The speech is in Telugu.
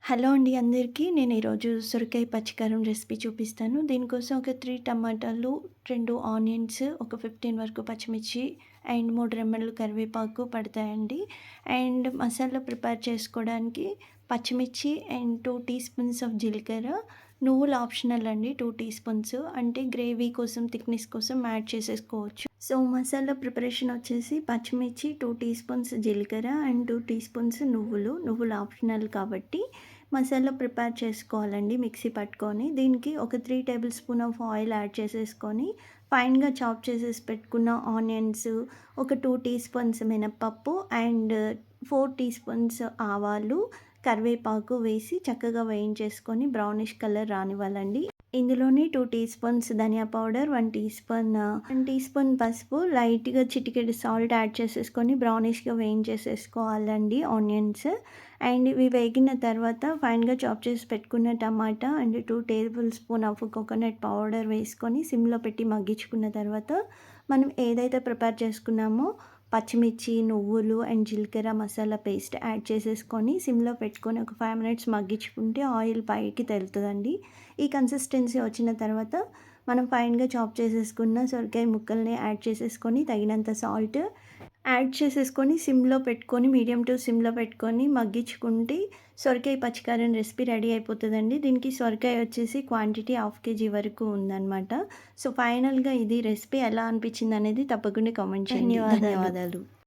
హలో అండి అందరికీ. నేను ఈరోజు సొరకాయ పచ్చికారం రెసిపీ చూపిస్తాను. దీనికోసం ఒక 3 టమాటాలు, 2 ఆనియన్స్, ఒక 15 వరకు పచ్చిమిర్చి అండ్ 3 రెమ్మలు కరివేపాకు పడతాయండి. అండ్ మసాలా ప్రిపేర్ చేసుకోవడానికి పచ్చిమిర్చి అండ్ 2 టీ స్పూన్స్ ఆఫ్ జీలకర్ర, నువ్వులు ఆప్షనల్ అండి 2 టీ స్పూన్స్. అంటే గ్రేవీ కోసం, థిక్‌నెస్ కోసం యాడ్ చేసేసుకోవచ్చు. సో, మసాలా ప్రిపరేషన్ వచ్చేసి పచ్చిమిర్చి, 2 టీ స్పూన్స్ జీలకర్ర అండ్ 2 టీ స్పూన్స్ నువ్వులు ఆప్షనల్ కాబట్టి మసాలా ప్రిపేర్ చేసుకోవాలండి మిక్సీ పట్టుకొని. దీనికి ఒక 3 table spoon of oil add చేసేసుకొని, ఫైన్‌గా చాప్ చేసేసి పెట్టుకున్న ఆనియన్స్, ఒక 2 టీ స్పూన్స్ మినపప్పు అండ్ 4 టీ స్పూన్స్ ఆవాలు, కరివేపాకు వేసి చక్కగా వేయించేసుకొని బ్రౌనిష్ కలర్ రానివ్వాలండి. ఇందులోని 2 టీ స్పూన్స్ ధనియా పౌడర్, 1 టీ స్పూన్ పసుపు, లైట్‌గా చిటికెడు సాల్ట్ యాడ్ చేసేసుకొని బ్రౌనిష్‌గా వేయించేసేసుకోవాలండి ఆనియన్స్. అండ్ ఇవి వేగిన తర్వాత ఫైన్‌గా చాప్ చేసి పెట్టుకున్న tomato and 2 tablespoon of coconut powder వేసుకొని సిమ్‌లో పెట్టి మగ్గించుకున్న తర్వాత మనం ఏదైతే ప్రిపేర్ చేసుకున్నామో పచ్చిమిర్చి, నువ్వులు అండ్ జీలకర్ర మసాలా పేస్ట్ యాడ్ చేసేసుకొని సిమ్‌లో పెట్టుకొని ఒక 5 మినిట్స్ మగ్గించుకుంటే ఆయిల్ పైకి తేలుతదండి. ఈ కన్సిస్టెన్సీ వచ్చిన తర్వాత మనం ఫైన్‌గా చాప్ చేసేసుకున్న సొరకాయ ముక్కల్ని యాడ్ చేసేసుకొని తగినంత సాల్ట్ యాడ్ చేసేసుకొని మీడియం టు సిమ్‌లో పెట్టుకొని మగ్గించుకుంటే సొరకాయ పచ్చికారం రెసిపీ రెడీ అయిపోతదండి. దీనికి సొరకాయ వచ్చేసి క్వాంటిటీ హాఫ్ కేజీ వరకు ఉందనమాట. సో, ఫైనల్‌గా ఇది రెసిపీ ఎలా అనిపించిందనేది తప్పకుండా కామెంట్ చేయండి. ధన్యవాదాలు.